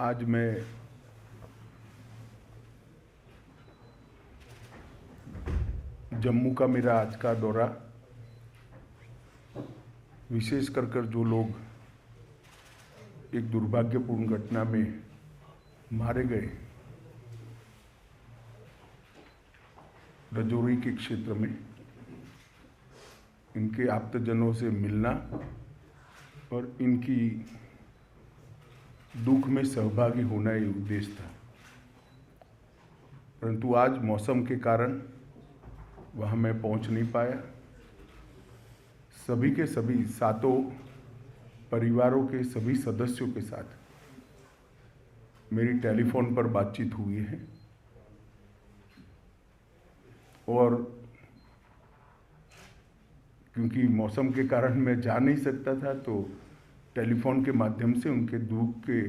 आज मैं जम्मू का मेरा आज का दौरा विशेष कर जो लोग एक दुर्भाग्यपूर्ण घटना में मारे गए रजौरी के क्षेत्र में, इनके आप्तजनों से मिलना और इनकी दुख में सहभागी होना ये उद्देश्य था। परंतु आज मौसम के कारण वहाँ मैं पहुँच नहीं पाया। सभी के सभी सातों परिवारों के सभी सदस्यों के साथ मेरी टेलीफोन पर बातचीत हुई है और क्योंकि मौसम के कारण मैं जा नहीं सकता था तो टेलीफोन के माध्यम से उनके दुख के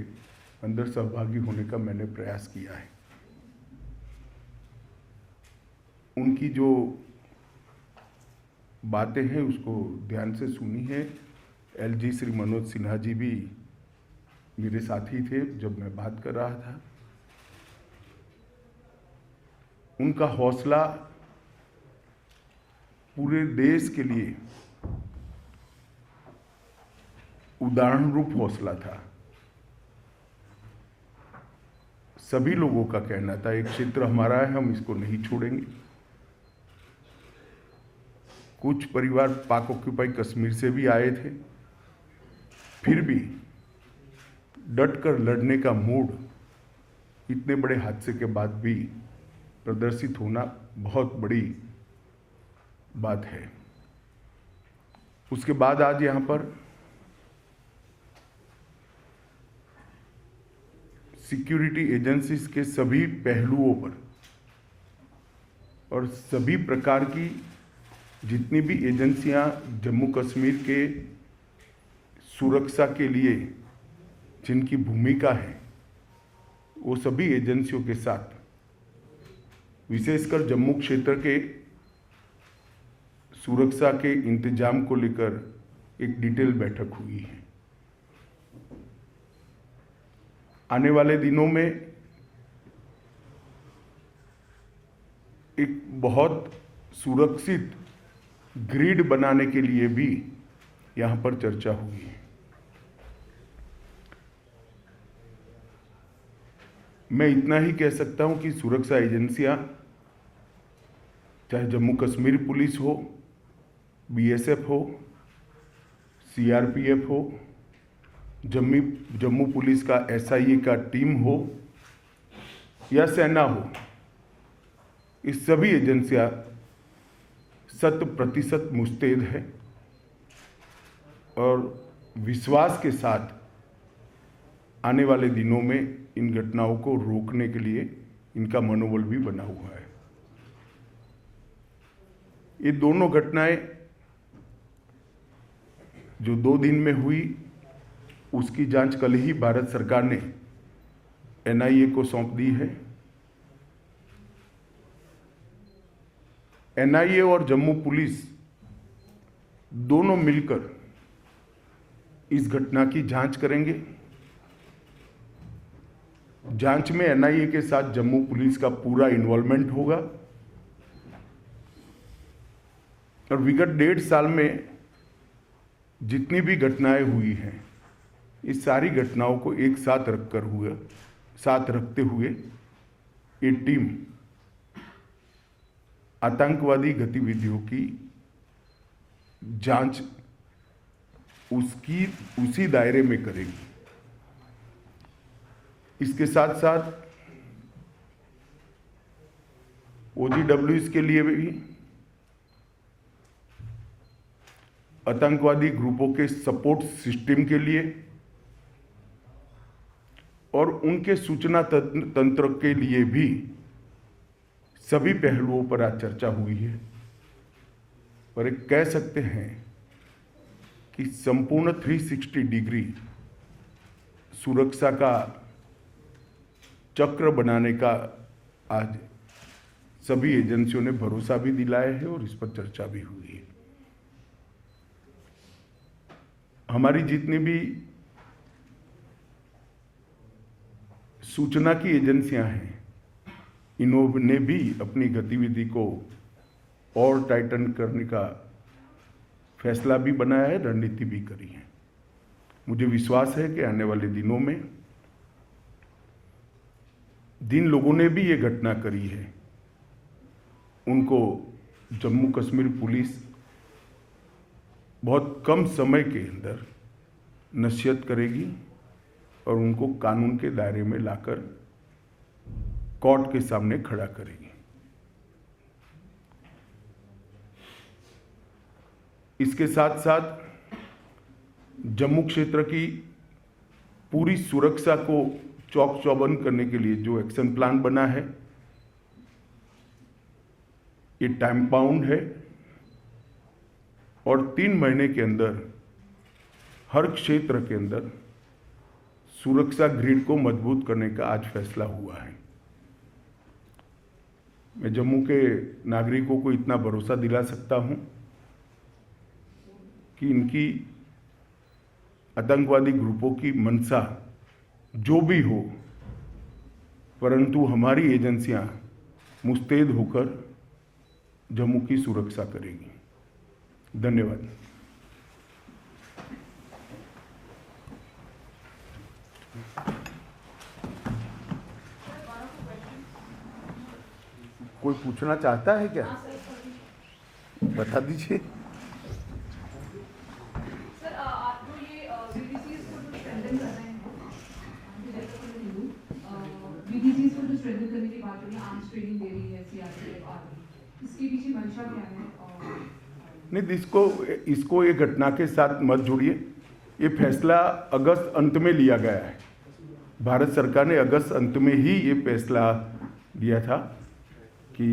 अंदर सहभागी होने का मैंने प्रयास किया है। उनकी जो बातें हैं उसको ध्यान से सुनी है। एलजी श्री मनोज सिन्हा जी भी मेरे साथी थे जब मैं बात कर रहा था। उनका हौसला पूरे देश के लिए उदाहरण रूप हौसला था। सभी लोगों का कहना था एक क्षेत्र हमारा है, हम इसको नहीं छोड़ेंगे। कुछ परिवार पाक ऑक्यूपाई कश्मीर से भी आए थे, फिर भी डटकर लड़ने का मूड इतने बड़े हादसे के बाद भी प्रदर्शित होना बहुत बड़ी बात है। उसके बाद आज यहाँ पर सिक्योरिटी एजेंसीज के सभी पहलुओं पर और सभी प्रकार की जितनी भी एजेंसियां जम्मू कश्मीर के सुरक्षा के लिए जिनकी भूमिका है, वो सभी एजेंसियों के साथ विशेषकर जम्मू क्षेत्र के सुरक्षा के इंतजाम को लेकर एक डिटेल बैठक हुई है। आने वाले दिनों में एक बहुत सुरक्षित ग्रिड बनाने के लिए भी यहाँ पर चर्चा हुई है। मैं इतना ही कह सकता हूँ कि सुरक्षा एजेंसियाँ चाहे जम्मू कश्मीर पुलिस हो, बीएसएफ हो, सीआरपीएफ हो, जम्मू पुलिस का एसआईए का टीम हो या सेना हो, इस सभी एजेंसियां 100% मुस्तैद है और विश्वास के साथ आने वाले दिनों में इन घटनाओं को रोकने के लिए इनका मनोबल भी बना हुआ है। ये दोनों घटनाएं जो 2 दिन में हुई उसकी जांच कल ही भारत सरकार ने एनआईए को सौंप दी है। एनआईए और जम्मू पुलिस दोनों मिलकर इस घटना की जांच करेंगे। जांच में एनआईए के साथ जम्मू पुलिस का पूरा इन्वॉल्वमेंट होगा और विगत 1.5 साल में जितनी भी घटनाएं हुई हैं, इस सारी घटनाओं को एक साथ रखते हुए ये टीम आतंकवादी गतिविधियों की जांच उसी दायरे में करेगी। इसके साथ साथ ओजीडब्ल्यूएस के लिए भी आतंकवादी ग्रुपों के सपोर्ट सिस्टम के लिए और उनके सूचना तंत्र के लिए भी सभी पहलुओं पर आज चर्चा हुई है। और एक कह सकते हैं कि संपूर्ण 360 डिग्री सुरक्षा का चक्र बनाने का आज सभी एजेंसियों ने भरोसा भी दिलाया है और इस पर चर्चा भी हुई है। हमारी जितनी भी सूचना की एजेंसियां हैं, इन्होंने भी अपनी गतिविधि को और टाइटन करने का फैसला भी बनाया है, रणनीति भी करी है। मुझे विश्वास है कि आने वाले दिनों में जिन लोगों ने भी ये घटना करी है उनको जम्मू कश्मीर पुलिस बहुत कम समय के अंदर नसीहत करेगी और उनको कानून के दायरे में लाकर कोर्ट के सामने खड़ा करेगी। इसके साथ साथ जम्मू क्षेत्र की पूरी सुरक्षा को चौक चौबंद करने के लिए जो एक्शन प्लान बना है, ये टाइम बाउंड है और 3 महीने के अंदर हर क्षेत्र के अंदर सुरक्षा ग्रिड को मजबूत करने का आज फैसला हुआ है। मैं जम्मू के नागरिकों को इतना भरोसा दिला सकता हूं कि इनकी आतंकवादी ग्रुपों की मंशा जो भी हो, परंतु हमारी एजेंसियां मुस्तैद होकर जम्मू की सुरक्षा करेगी। धन्यवाद। कोई पूछना चाहता है क्या? बता दीजिए। सर, आप तो ये बीडीसीज को जो स्ट्रेंथन कर रहे हैं, बीडीसीज को जो स्ट्रेंथन करने की बात हो रही है, आर्म्स ट्रेनिंग दे रही है सीआरपीएफ आर्मी, इसके पीछे मंशा क्या है? नहीं, इसको ये घटना के साथ मत जोड़िए। ये फैसला अगस्त अंत में लिया गया है। भारत सरकार ने अगस्त अंत में ही ये फैसला दिया था कि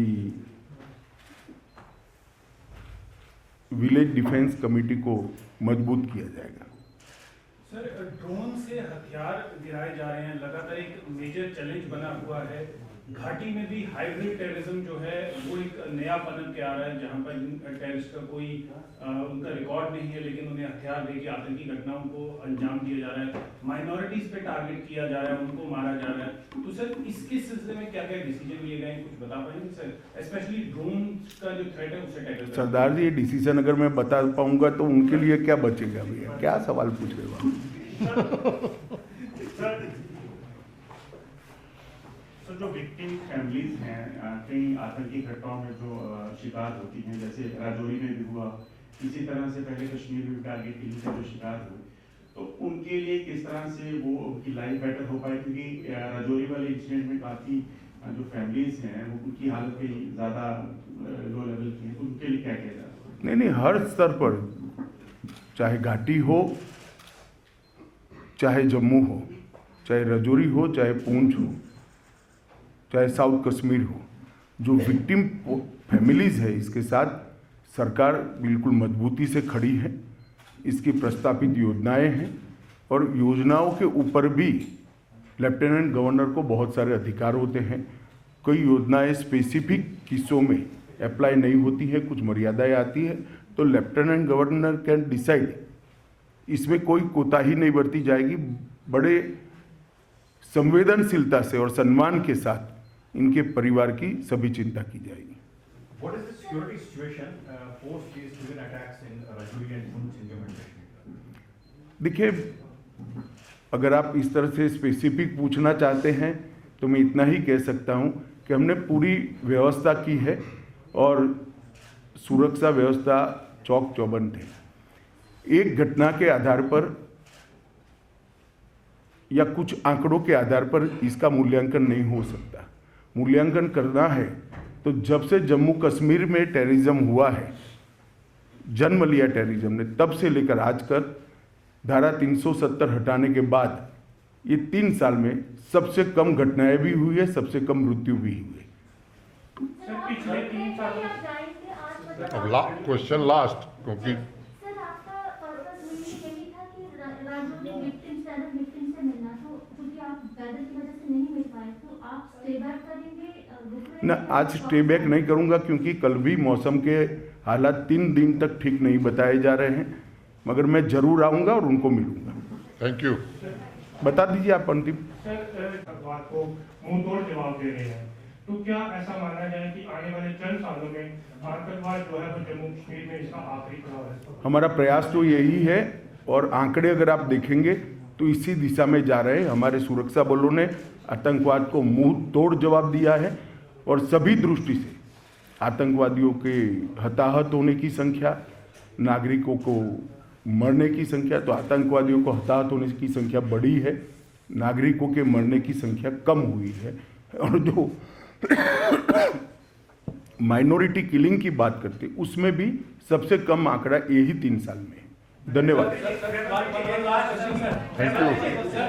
विलेज डिफेंस कमेटी को मजबूत किया जाएगा। सर, ड्रोन से हथियार गिराए जा रहे हैं, लगातार एक मेजर चैलेंज बना हुआ है। घाटी में भी हाइब्रिड टेररिज्म जो है वो एक नया पनप के आ रहा है, जहां पर टेररिस्ट का कोई उनका रिकॉर्ड नहीं है, लेकिन उन्हें हथियार देके आतंकी घटनाओं को अंजाम दिया जा रहा है। माइनॉरिटीज पे टारगेट किया जा रहा है, उनको मारा जा रहा है। तो सर, इसके सिलसिले में क्या क्या डिसीजन लिए गए, कुछ बता पाएंगे सर? स्पेशली ड्रोन का जो थ्रेट है उससे टैकल करना। सरदार जी, ये डिसीजन अगर मैं बता पाऊंगा तो उनके लिए क्या बचेगा भैया? क्या सवाल पूछ रहे हो आप? तो जो विक्टिम फैमिलीज हैं कई आतंकी घटनाओं में जो शिकार होती हैं, जैसे राजौरी में भी हुआ, इसी तरह से पहले कश्मीर में भी टारगेट किलिंग से जो शिकार हुए, तो उनके लिए किस तरह से वो उनकी लाइफ बेटर हो पाए? क्योंकि राजौरी वाले इंसिडेंट में काफ़ी जो फैमिलीज हैं वो उनकी हालत कहीं ज़्यादा लो लेवल की है, तो उनके लिए क्या किया जाए? नहीं, हर स्तर पर, चाहे घाटी हो, चाहे जम्मू हो, चाहे राजौरी हो, चाहे पूंछ हो, चाहे साउथ कश्मीर हो, जो विक्टिम फैमिलीज है, इसके साथ सरकार बिल्कुल मजबूती से खड़ी है। इसकी प्रस्तावित योजनाएं हैं और योजनाओं के ऊपर भी लेफ्टिनेंट गवर्नर को बहुत सारे अधिकार होते हैं। कई योजनाएं स्पेसिफिक किस्सों में अप्लाई नहीं होती है, कुछ मर्यादाएं आती है, तो लेफ्टिनेंट गवर्नर कैन डिसाइड। इसमें कोई कोताही नहीं बरती जाएगी। बड़े संवेदनशीलता से और सम्मान के साथ इनके परिवार की सभी चिंता की जाएगी। What is the security situation post these civil attacks in Rajouri and Poonch in Jammu and Kashmir? देखिए, अगर आप इस तरह से स्पेसिफिक पूछना चाहते हैं तो मैं इतना ही कह सकता हूं कि हमने पूरी व्यवस्था की है और सुरक्षा व्यवस्था चौक चौबंद है। एक घटना के आधार पर या कुछ आंकड़ों के आधार पर इसका मूल्यांकन नहीं हो सकता। मूल्यांकन करना है तो जब से जम्मू कश्मीर में टेररिज्म हुआ है, जन्म लिया टेररिज्म ने, तब से लेकर आज तक धारा 370 हटाने के बाद ये 3 साल में सबसे कम घटनाएं भी हुई है, सबसे कम मृत्यु भी हुई है। सर, पिछले 3 साल अब क्वेश्चन लास्ट, क्योंकि सर आपका पर्पस यही था कि राजौरी विक्टिम्स से मिलना, तो क्योंकि आप वेदर की वजह से नहीं मिल पाए, तो आप स्टे बैक करेंगे? ना, आज स्टे बैक नहीं करूंगा क्योंकि कल भी मौसम के हालात 3 दिन तक ठीक नहीं बताए जा रहे हैं, मगर मैं जरूर आऊंगा और उनको मिलूंगा। Thank you. बता दीजिए आप अंतिम। सर, आतंकवाद को मुंह तोड़ जवाब दे रहे हैं, तो क्या ऐसा माना जाए कि आने वाले चंद सालों में आतंकवाद जो है वो जम्मू कश्मीर में इसका आखिरी पड़ाव है? हमारा प्रयास तो यही है और आंकड़े अगर आप देखेंगे तो इसी दिशा में जा रहे हैं। हमारे सुरक्षा बलों ने आतंकवाद को मुंह तोड़ जवाब दिया है और सभी दृष्टि से आतंकवादियों के हताहत होने की संख्या, नागरिकों को मरने की संख्या, तो आतंकवादियों को हताहत होने की संख्या बढ़ी है, नागरिकों के मरने की संख्या कम हुई है। और जो माइनॉरिटी किलिंग की बात करते उसमें भी सबसे कम आंकड़ा यही 3 साल में है। धन्यवाद। Thank you.